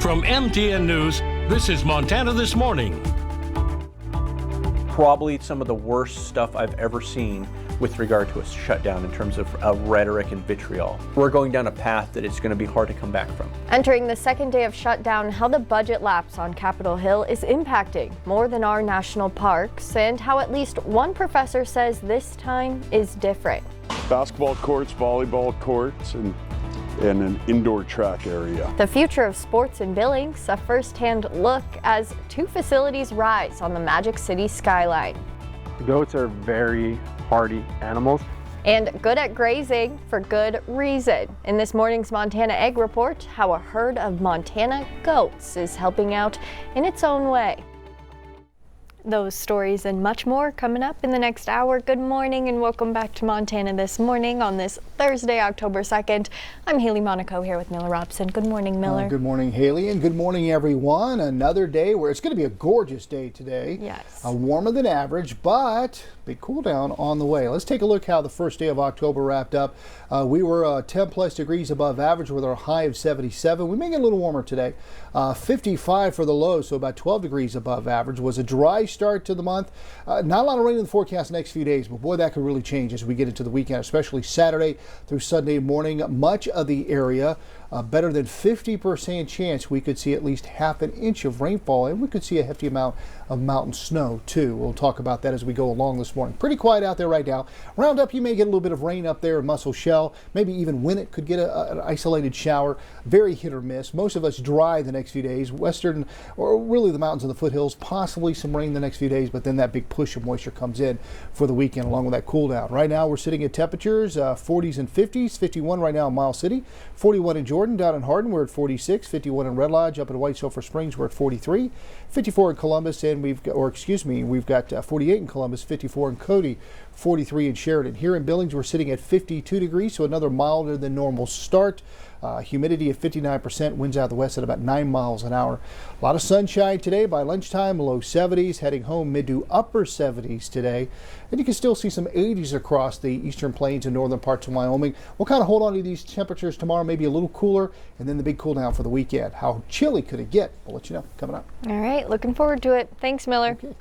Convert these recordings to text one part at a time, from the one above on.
From MTN News, this is Montana This Morning. Probably some of the worst stuff I've ever seen with regard to a shutdown in terms of rhetoric and vitriol. We're going down a path that it's going to be hard to come back from. Entering the second day of shutdown, how the budget lapse on Capitol Hill is impacting more than our national parks, and how at least one professor says this time is different. Basketball courts, volleyball courts, and an indoor track area. The future of sports in Billings, a first-hand look as two facilities rise on the Magic City skyline. Goats are very hardy animals. And good at grazing for good reason. In this morning's Montana Egg Report, how a herd of Montana goats is helping out in its own way. Those stories and much more coming up in the next hour. Good morning and welcome back to Montana This Morning on this Thursday, October 2nd. I'm Hailey Monaco here with Miller Robson. Good morning, Miller. Good morning, Hailey, and good morning, everyone. Another day where it's going to be a gorgeous day today. Yes. Warmer than average, but big cool down on the way. Let's take a look how the first day of October wrapped up. We were 10 plus degrees above average with our high of 77. We may get a little warmer today. 55 for the low, so about 12 degrees above average. Was a dry start to the month. Not a lot of rain in the forecast the next few days, but boy, that could really change as we get into the weekend, especially Saturday through Sunday morning. Much of the area, better than 50% chance we could see at least half an inch of rainfall, and we could see a hefty amount of mountain snow too. We'll talk about that as we go along this morning. Pretty quiet out there right now. Roundup, you may get a little bit of rain up there in Muscle Shell. Maybe even Winnett could get an isolated shower. Very hit or miss. Most of us dry the next few days. Western, or really the mountains and the foothills, possibly some rain the next few days, but then that big push of moisture comes in for the weekend along with that cool down. Right now we're sitting at temperatures 40s and 50s. 51 right now in Miles City, 41 in Jordan. Down in Hardin we're at 46, 51 in Red Lodge. Up in White Sulphur Springs we're at 43, 54 in Columbus, and we've got 48 in Columbus, 54 in Cody, 43 in Sheridan. Here in Billings we're sitting at 52 degrees, so another milder than normal start. Humidity at 59%, winds out of the west at about 9 miles an hour. A lot of sunshine today. By lunchtime, low 70s, heading home mid to upper 70s today. And you can still see some 80s across the eastern plains and northern parts of Wyoming. We'll kind of hold on to these temperatures tomorrow, maybe a little cooler, and then the big cool down for the weekend. How chilly could it get? We'll let you know coming up. All right, looking forward to it. Thanks, Miller. Okay.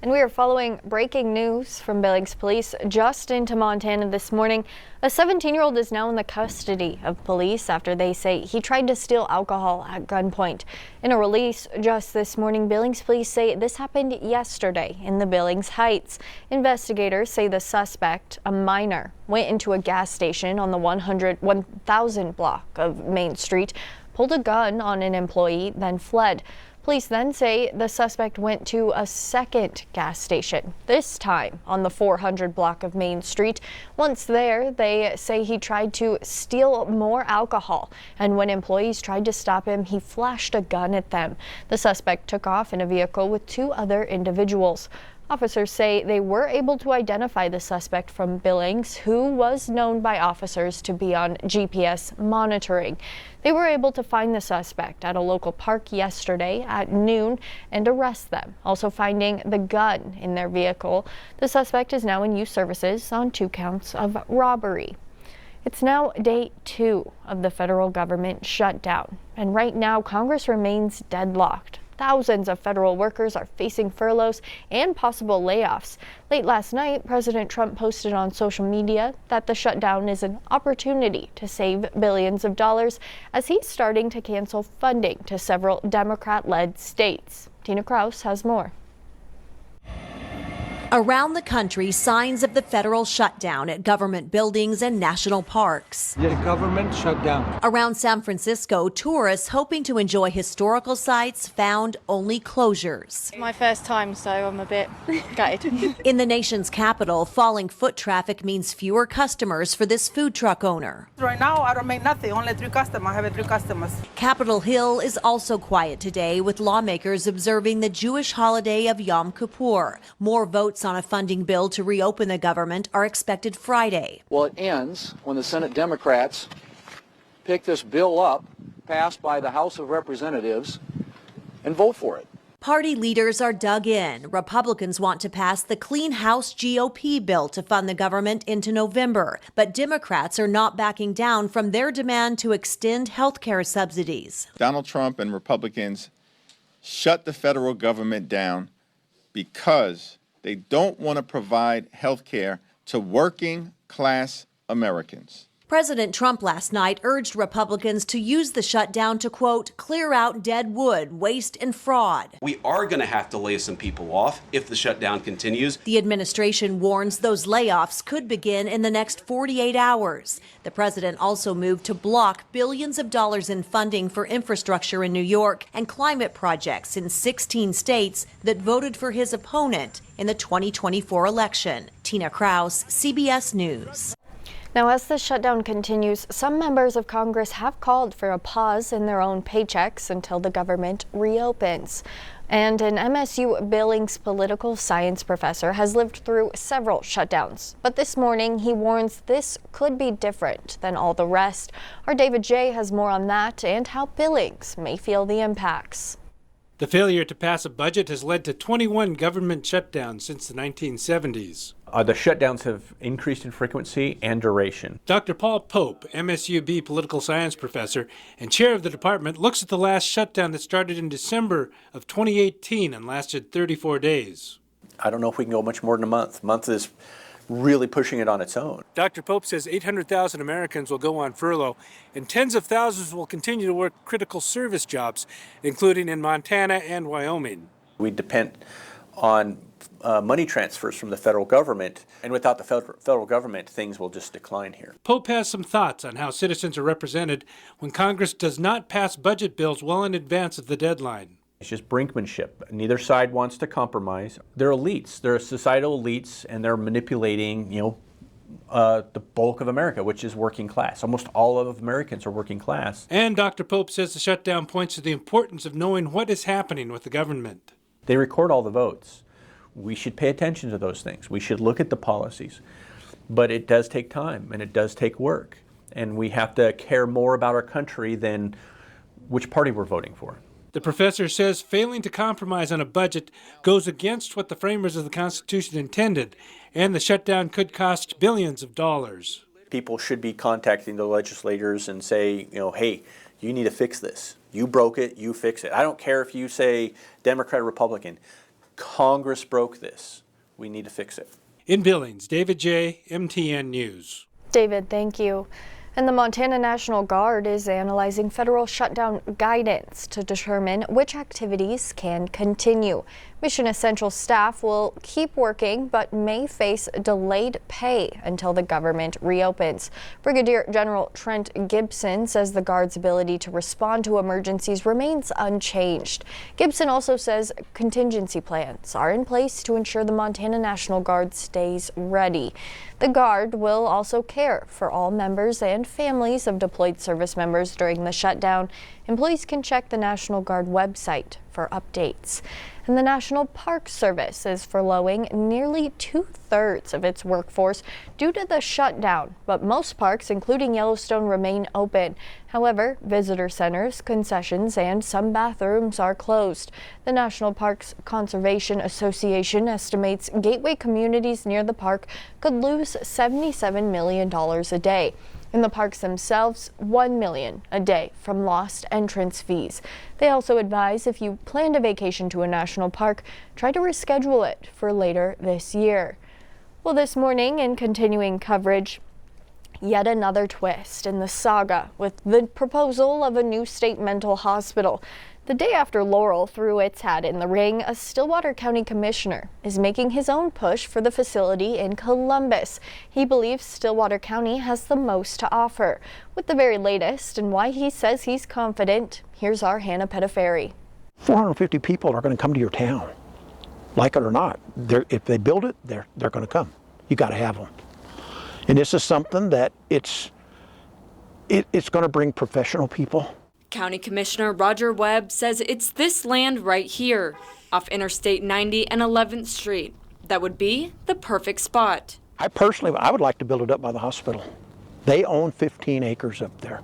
And we are following breaking news from Billings Police just into Montana this morning. A 17-year-old is now in the custody of police after they say he tried to steal alcohol at gunpoint. In a release just this morning, Billings Police say this happened yesterday in the Billings Heights. Investigators say the suspect, a minor, went into a gas station on the 1000 block of Main Street, pulled a gun on an employee, then fled. Police then say the suspect went to a second gas station, this time on the 400 block of Main Street. Once there, they say he tried to steal more alcohol, and when employees tried to stop him, he flashed a gun at them. The suspect took off in a vehicle with two other individuals. Officers say they were able to identify the suspect from Billings, who was known by officers to be on GPS monitoring. They were able to find the suspect at a local park yesterday at noon and arrest them, also finding the gun in their vehicle. The suspect is now in youth services on 2 counts of robbery. It's now day 2 of the federal government shutdown, and right now Congress remains deadlocked. Thousands of federal workers are facing furloughs and possible layoffs. Late last night, President Trump posted on social media that the shutdown is an opportunity to save billions of dollars as he's starting to cancel funding to several Democrat-led states. Tina Kraus has more. Around the country, signs of the federal shutdown at government buildings and national parks. The government shutdown. Around San Francisco, tourists hoping to enjoy historical sites found only closures. My first time, so I'm a bit gutted. In the nation's capital, falling foot traffic means fewer customers for this food truck owner. Right now, I don't make nothing, only 3 customers. I have 3 customers. Capitol Hill is also quiet today, with lawmakers observing the Jewish holiday of Yom Kippur. More votes on a funding bill to reopen the government are expected Friday. Well, it ends when the Senate Democrats pick this bill up, passed by the House of Representatives, and vote for it. Party leaders are dug in. Republicans want to pass the Clean House GOP bill to fund the government into November, but Democrats are not backing down from their demand to extend health care subsidies. Donald Trump and Republicans shut the federal government down because they don't want to provide health care to working class Americans. President Trump last night urged Republicans to use the shutdown to, quote, clear out dead wood, waste, and fraud. We are going to have to lay some people off if the shutdown continues. The administration warns those layoffs could begin in the next 48 hours. The president also moved to block billions of dollars in funding for infrastructure in New York and climate projects in 16 states that voted for his opponent in the 2024 election. Tina Kraus, CBS News. Now, as the shutdown continues, some members of Congress have called for a pause in their own paychecks until the government reopens. And an MSU Billings political science professor has lived through several shutdowns. But this morning, he warns this could be different than all the rest. Our David J. has more on that and how Billings may feel the impacts. The failure to pass a budget has led to 21 government shutdowns since the 1970s. The shutdowns have increased in frequency and duration. Dr. Paul Pope, MSUB political science professor and chair of the department, looks at the last shutdown that started in December of 2018 and lasted 34 days. I don't know if we can go much more than a month. Month is really pushing it on its own. Dr. Pope says 800,000 Americans will go on furlough and tens of thousands will continue to work critical service jobs, including in Montana and Wyoming. We depend on money transfers from the federal government, and without the federal government, things will just decline here. Pope has some thoughts on how citizens are represented when Congress does not pass budget bills well in advance of the deadline. It's just brinkmanship. Neither side wants to compromise. They're elites. They're societal elites, and they're manipulating, the bulk of America, which is working class. Almost all of Americans are working class. And Dr. Pope says the shutdown points to the importance of knowing what is happening with the government. They record all the votes. We should pay attention to those things. We should look at the policies. But it does take time, and it does take work. And we have to care more about our country than which party we're voting for. The professor says failing to compromise on a budget goes against what the framers of the Constitution intended, and the shutdown could cost billions of dollars. People should be contacting the legislators and say, hey, you need to fix this. You broke it, you fix it. I don't care if you say Democrat or Republican. Congress broke this. We need to fix it. In Billings, David J., MTN News. David, thank you. And the Montana National Guard is analyzing federal shutdown guidance to determine which activities can continue. Mission Essential staff will keep working but may face delayed pay until the government reopens. Brigadier General Trent Gibson says the Guard's ability to respond to emergencies remains unchanged. Gibson also says contingency plans are in place to ensure the Montana National Guard stays ready. The Guard will also care for all members and families of deployed service members during the shutdown. Employees can check the National Guard website for updates. And the National Park Service is furloughing nearly 2/3 of its workforce due to the shutdown, but most parks, including Yellowstone, remain open. However, visitor centers, concessions, and some bathrooms are closed. The National Parks Conservation Association estimates gateway communities near the park could lose $77 million a day. In the parks themselves, $1 million a day from lost entrance fees. They also advise if you planned a vacation to a national park, try to reschedule it for later this year. Well, this morning in continuing coverage, yet another twist in the saga with the proposal of a new state mental hospital. The day after Laurel threw its hat in the ring, a Stillwater County commissioner is making his own push for the facility in Columbus. He believes Stillwater County has the most to offer. With the very latest and why he says he's confident, here's our Hannah Pettiferi. 450 people are going to come to your town, like it or not. If they build it, they're going to come. You got to have them. And this is something that it's going to bring professional people. County Commissioner Roger Webb says it's this land right here, off Interstate 90 and 11th Street, that would be the perfect spot. I would like to build it up by the hospital. They own 15 acres up there.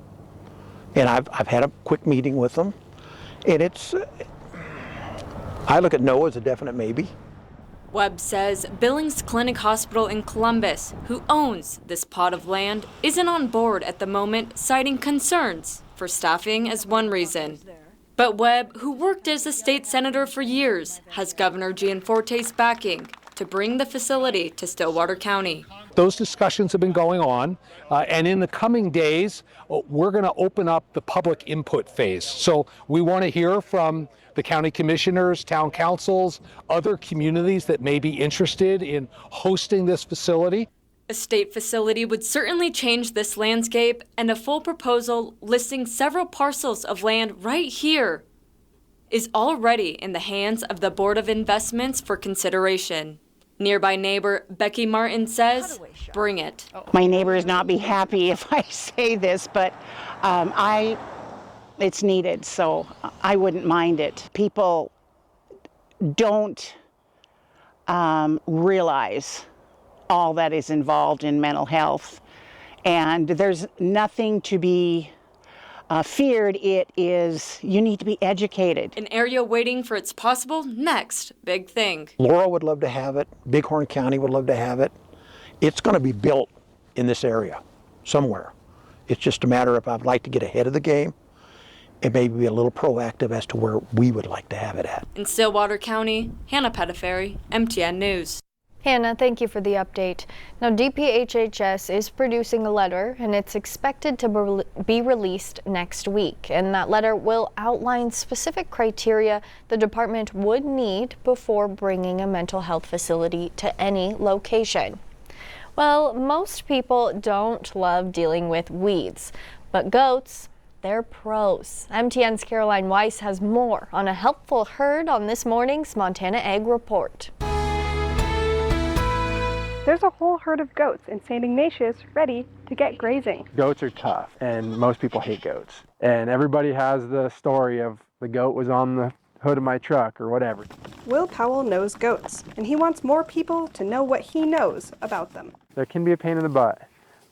And I've had a quick meeting with them, and I look at no as a definite maybe. Webb says Billings Clinic Hospital in Columbus, who owns this plot of land, isn't on board at the moment, citing concerns for staffing as one reason. But Webb, who worked as a state senator for years, has Governor Gianforte's backing to bring the facility to Stillwater County. Those discussions have been going on, and in the coming days, we're going to open up the public input phase. So we want to hear from the county commissioners, town councils, other communities that may be interested in hosting this facility. A state facility would certainly change this landscape, and a full proposal listing several parcels of land right here is already in the hands of the Board of Investments for consideration. Nearby neighbor Becky Martin says, bring it. My neighbors not be happy if I say this, but it's needed, so I wouldn't mind it. People don't realize all that is involved in mental health, and there's nothing to be feared. It is, you need to be educated. An area waiting for its possible next big thing. Laurel would love to have it. Bighorn County would love to have it. It's going to be built in this area somewhere. It's just a matter of I'd like to get ahead of the game and maybe be a little proactive as to where we would like to have it at. In Stillwater County, Hannah Pettiferry, MTN News. Hannah, thank you for the update. Now, DPHHS is producing a letter, and it's expected to be released next week. And that letter will outline specific criteria the department would need before bringing a mental health facility to any location. Well, most people don't love dealing with weeds, but goats, they're pros. MTN's Caroline Weiss has more on a helpful herd on this morning's Montana Ag Report. There's a whole herd of goats in St. Ignatius ready to get grazing. Goats are tough, and most people hate goats. And everybody has the story of the goat was on the hood of my truck or whatever. Will Powell knows goats, and he wants more people to know what he knows about them. They can be a pain in the butt,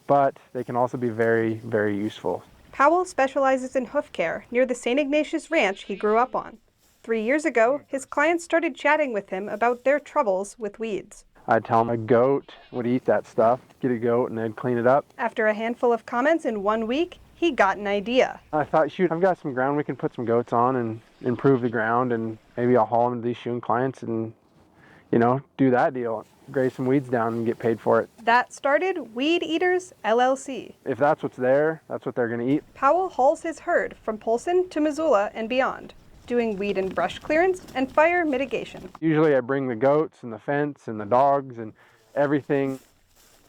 but they can also be very, very useful. Powell specializes in hoof care near the St. Ignatius ranch he grew up on. 3 years ago, his clients started chatting with him about their troubles with weeds. I'd tell them a goat would eat that stuff, get a goat and they'd clean it up. After a handful of comments in 1 week, he got an idea. I thought, shoot, I've got some ground we can put some goats on and improve the ground, and maybe I'll haul them to these shoeing clients and, do that deal. Graze some weeds down and get paid for it. That started Weed Eaters LLC. If that's what's there, that's what they're going to eat. Powell hauls his herd from Polson to Missoula and beyond, doing weed and brush clearance and fire mitigation. Usually I bring the goats and the fence and the dogs and everything.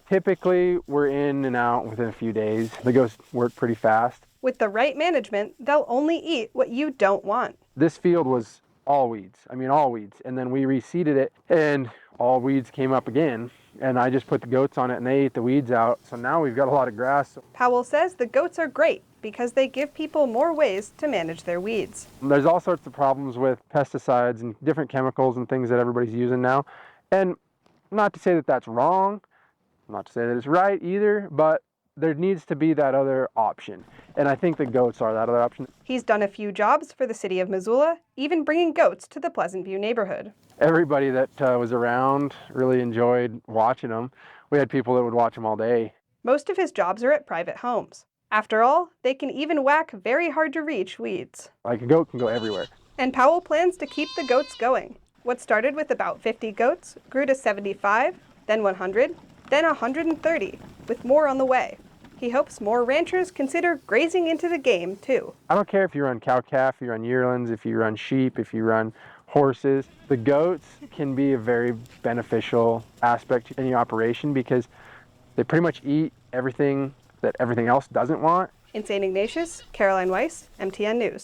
Typically we're in and out within a few days. The goats work pretty fast. With the right management, they'll only eat what you don't want. This field was all weeds. All weeds. And then we reseeded it and all weeds came up again. And I just put the goats on it and they ate the weeds out. So now we've got a lot of grass. Powell says the goats are great because they give people more ways to manage their weeds. There's all sorts of problems with pesticides and different chemicals and things that everybody's using now. And not to say that that's wrong, not to say that it's right either, but there needs to be that other option. And I think the goats are that other option. He's done a few jobs for the city of Missoula, even bringing goats to the Pleasant View neighborhood. Everybody that was around really enjoyed watching them. We had people that would watch them all day. Most of his jobs are at private homes. After all, they can even whack very hard to reach weeds. Like a goat can go everywhere. And Powell plans to keep the goats going. What started with about 50 goats grew to 75, then 100, then 130, with more on the way. He hopes more ranchers consider grazing into the game too. I don't care if you run cow-calf, if you run yearlings, if you run sheep, if you run horses. The goats can be a very beneficial aspect in your operation because they pretty much eat everything that everything else doesn't want. In St. Ignatius, Caroline Weiss, MTN News.